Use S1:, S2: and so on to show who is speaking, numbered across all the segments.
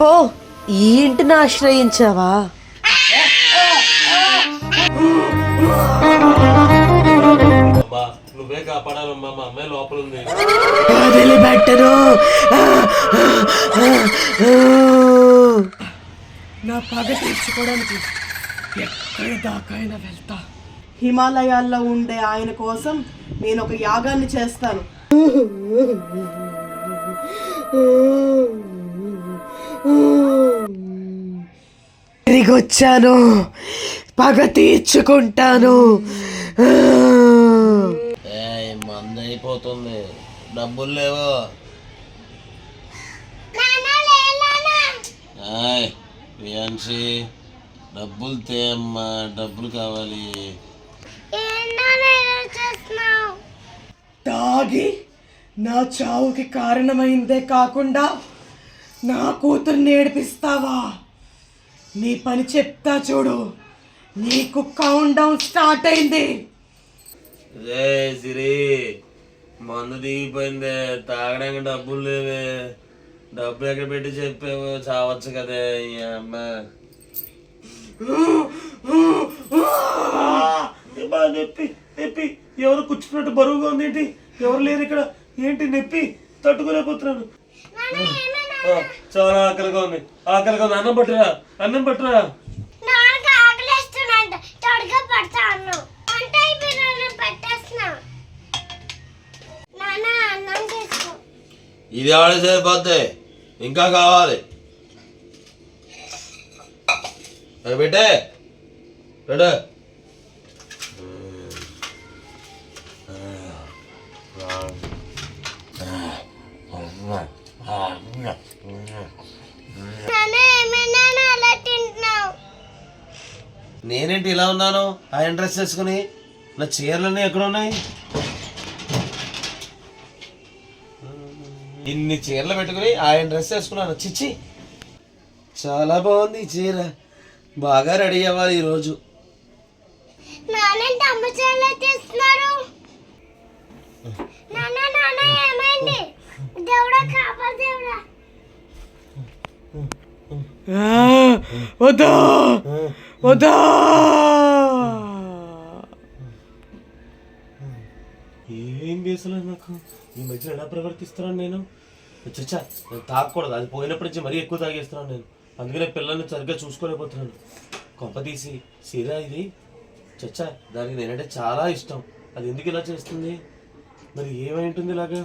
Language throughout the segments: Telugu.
S1: ఓ ఈ ఇంటిని ఆశ్రయించావా?
S2: నువ్వే కాపాడాలమ్మా, మా అమ్మాయి లోపల ఉంది.
S1: వదిలిపెట్టను. నా పగ తీర్చుకోవడానికి ఎక్కడి దాకైనా వెళ్తా. హిమాలయాల్లో ఉండే ఆయన కోసం నేను ఒక యాగాన్ని చేస్తాను. తిరిగొచ్చాను, పగ తీర్చుకుంటాను.
S2: మంది అయిపోతుంది, డబ్బులు లేవు. ప్రియాంశి డబ్బులు తేమ్మా, డబ్బులు కావాలి.
S1: తాగి నా చావుకి కారణమైందే కాకుండా నా కూతుర్ని ఏడిపిస్తావా? నీ పని చెప్తా చూడు. నీకు కౌంట్ డౌన్ స్టార్ట్ అయింది.
S2: సిరి మందు దిగిపోయిందే, తాగడానికి డబ్బులు లేవే. డబ్బు ఎక్కడ పెట్టి చెప్పావు? చావచ్చు కదే ఈ అమ్మ. నొప్పి నొప్పి, ఎవరు కూర్చున్నట్టు బరువుగా ఉంది ఏంటి? ఎవరు లేరు ఇక్కడ ఏంటి? నొప్పి తట్టుకోలేకపోతున్నాను. చాలా ఆకలిగా ఉంది, ఆకలిగా ఉంది. అన్నం పట్టురా, అన్నం పట్టురా. ఇది ఆడే సరిపోతే ఇంకా కావాలి. పెట్టే పెట్ట. నేనేంటి ఇలా ఉన్నాను ఆయన డ్రెస్ వేసుకుని? నా చీరలన్నీ ఎక్కడ ఉన్నాయి? ఇన్ని చీరలు పెట్టుకుని ఆయన డ్రెస్ వేసుకున్నాను. చిచ్చి, చాలా బాగుంది ఈ చీర. బాగా రెడీ అవ్వాలి ఈరోజు.
S1: వద్దా వద్దా.
S2: ఏం చేసలేదు నాకు ఈ మధ్యలో. ఎలా ప్రవర్తిస్తున్నాను నేను? చచ్చా, నేను తాగకూడదు. అది పోయినప్పటి నుంచి మరీ ఎక్కువ తాగేస్తున్నాను నేను. అందుకనే పిల్లల్ని సరిగ్గా చూసుకోలేకపోతున్నాను. కొంప తీసి సిరా ఇది. చచ్చా, దానికి నేనంటే చాలా ఇష్టం. అది ఎందుకు ఇలా చేస్తుంది? మరి ఏమై ఉంటుంది ఇలాగా?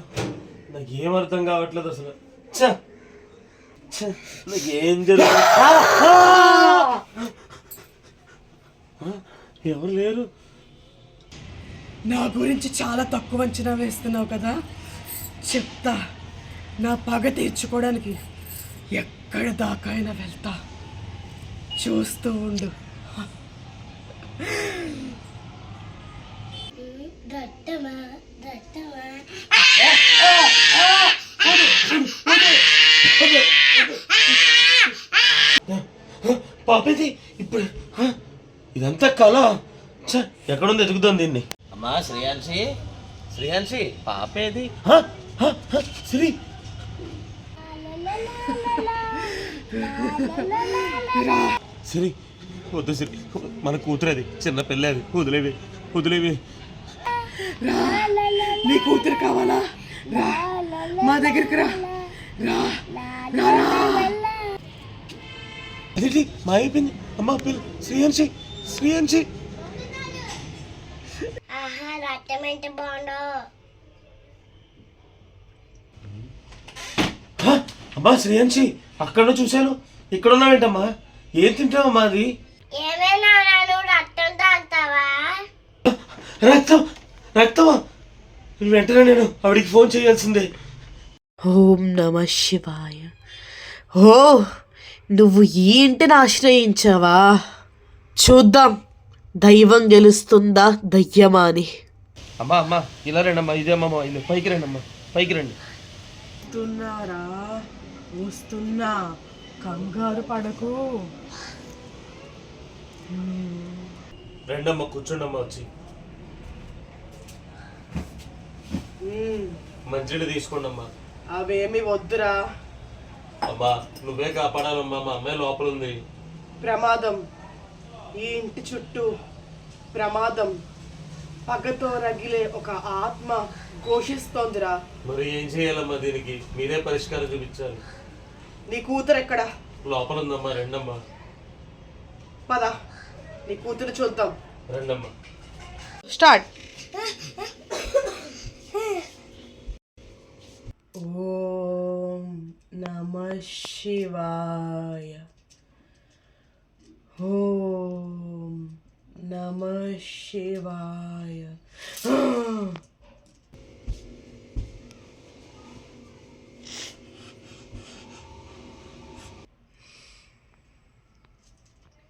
S2: నాకు ఏం అర్థం కావట్లేదు అసలు. నాకు ఏం జరుగుతుంది? ఎవరు లేరు.
S1: నా గురించి చాలా తక్కువ అంచనా వేస్తున్నావు కదా. చెప్తా, నా పగ తీర్చుకోవడానికి ఎక్కడి దాకైనా వెళ్తా. చూస్తూ ఉండు.
S2: పాపేది ఇప్పుడు ఇదంతా కళ. ఎక్కడుంది? ఎదుగుతుంది దీన్ని. అమ్మా శ్రేయాన్షి, శ్రేయాన్షి పాపేది? శ్రీ సిరి వద్దు సిరి, మన కూతురేది, చిన్న పిల్లేది. వదిలేవి వదిలేవి.
S1: నీ కూతురు కావాలా? రా మా దగ్గరికి రా. రా రా.
S2: అదేంటి మా అయిపోయింది? అమ్మా పిల్ల శ్రేయాన్షి, శ్రేయాన్షి. అమ్మా శ్రేయాన్షి, అక్కడ చూశాను. ఇక్కడ ఉన్నావేంటమ్మా? ఏం తింటావమ్మా? అది రక్తం. రక్తమా? వెంటనే నేను ఆవిడికి ఫోన్ చేయాల్సిందే.
S1: ఓం నమ శివాయ. ఓ నువ్వు ఈ ఇంటిని ఆశ్రయించావా? చూద్దాం దైవం గెలుస్తుందా దయ్యమా అని.
S2: అమ్మా అమ్మా ఇలా రండి అమ్మా. ఇదే అమ్మా ఇల్లు. పైకి రండి అమ్మా, పైకి రండి.
S1: వస్తున్నారా? వస్తున్నా, కంగారు పడకు.
S2: రెండమ్మా, కూర్చోండమ్మా. వచ్చి మంచినీళ్ళు తీసుకోండి అమ్మా.
S1: అవేమి వద్దురా.
S2: అమ్మా నువ్వే కాపాడాలమ్మా, మా అమ్మాయి లోపల ఉంది.
S1: ప్రమాదం, ఈ ఇంటి చుట్టూ ప్రమాదం. పగతో రగిలే ఒక ఆత్మ ఘోషిస్తోందిరా.
S2: మరి ఏం చేయాలమ్మా దీనికి? మీరే పరిష్కారం చూపించాలి.
S1: నీ కూతురు ఎక్కడ?
S2: లోపల ఉందమ్మా, రెండమ్మా.
S1: పద, నీ కూతురు చూద్దాం.
S2: రెండమ్మా.
S1: స్టార్ట్. ఓం నమః శివాయ. ఓం నమః శివాయ.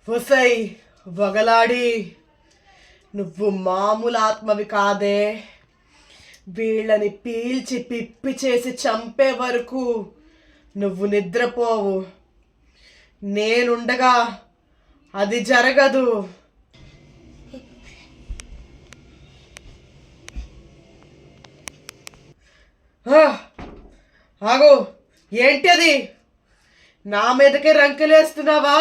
S1: వసై వగలాడి, నువ్వు మామూలు ఆత్మవి కాదే. వీళ్ళని పీల్చి పిప్పి చేసి చంపే వరకు నువ్వు నిద్రపోవు. నేనుండగా అది జరగదు. ఆగు, ఏంటి అది? నా మీదకే రంకెలేస్తున్నావా?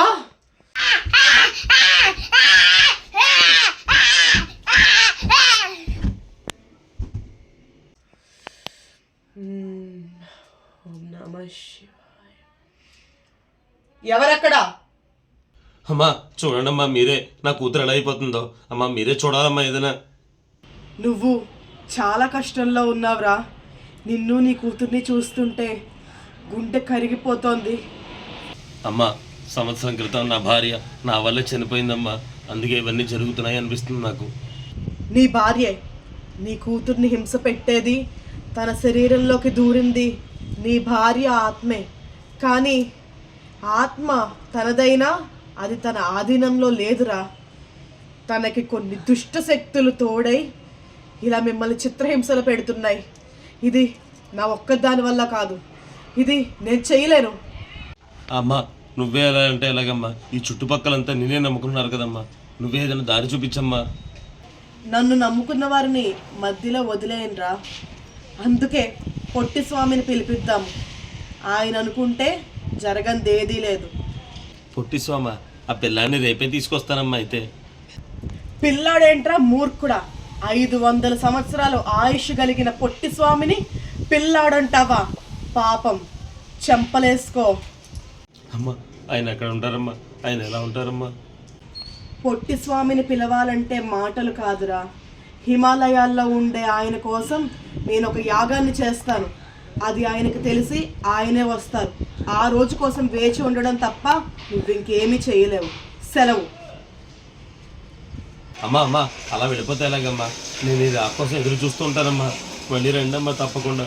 S1: ఓం నమః శివాయ. ఎవరక్కడ?
S2: అమ్మా చూడండమ్మా, మీరే. నా కూతురు ఎలా అయిపోతుందో అమ్మా, మీరే చూడాలమ్మా ఏదైనా.
S1: నువ్వు చాలా కష్టంలో ఉన్నావురా. నిన్ను నీ కూతుర్ని చూస్తుంటే గుండె కరిగిపోతోంది.
S2: అమ్మా సంవత్సరం క్రితం నా భార్య నా వల్ల చనిపోయిందమ్మా, అందుకే ఇవన్నీ జరుగుతున్నాయి అనిపిస్తుంది నాకు.
S1: నీ భార్య నీ కూతుర్ని హింస పెట్టేది, తన శరీరంలోకి దూరింది నీ భార్య ఆత్మే. కానీ ఆత్మ తనదైనా అది తన ఆధీనంలో లేదురా. తనకి కొన్ని దుష్ట శక్తులు తోడై ఇలా మిమ్మల్ని చిత్రహింసలు పెడుతున్నాయి. ఇది నా ఒక్కదాని వల్ల కాదు, ఇది నేను చేయలేను.
S2: అమ్మా నువ్వే ఎలా అంటే ఎలాగమ్మా? ఈ చుట్టుపక్కలంతా నేనే నమ్ముకున్నారు కదమ్మా, నువ్వే ఏదైనా దారి చూపించమ్మా.
S1: నన్ను నమ్ముకున్న వారిని మధ్యలో వదిలేయనురా. అందుకే పొట్టి స్వామిని పిలిపిద్దాం. ఆయన అనుకుంటే జరగందేదీ లేదు.
S2: పొట్టి స్వామ, ఆ పిల్లాన్ని రేపే తీసుకొస్తానమ్మా. అయితే
S1: పిల్లాడేంట్రా మూర్ఖుడా? 500 సంవత్సరాలు ఆయుష్ కలిగిన పొట్టి స్వామిని పిల్లాడంటావా? పాపం, చెంపలేసుకో.
S2: అమ్మా ఆయన ఎక్కడ ఉంటారమ్మా? ఆయన ఎలా ఉంటారమ్మా?
S1: పొట్టి స్వామిని పిలవాలంటే మాటలు కాదురా. హిమాలయాల్లో ఉండే ఆయన కోసం నేను ఒక యాగాన్ని చేస్తాను. అది ఆయనకు తెలిసి ఆయనే వస్తారు. ఆ రోజు కోసం వేచి ఉండడం తప్ప నువ్వు ఇంకేమీ చేయలేవు. సెలవు.
S2: అమ్మా అమ్మా అలా వెళ్ళిపోతే ఎలాగమ్మా? నేను ఇది ఆ కోసం ఎదురు చూస్తూ ఉంటానమ్మా. మళ్ళీ రండమ్మా తప్పకుండా.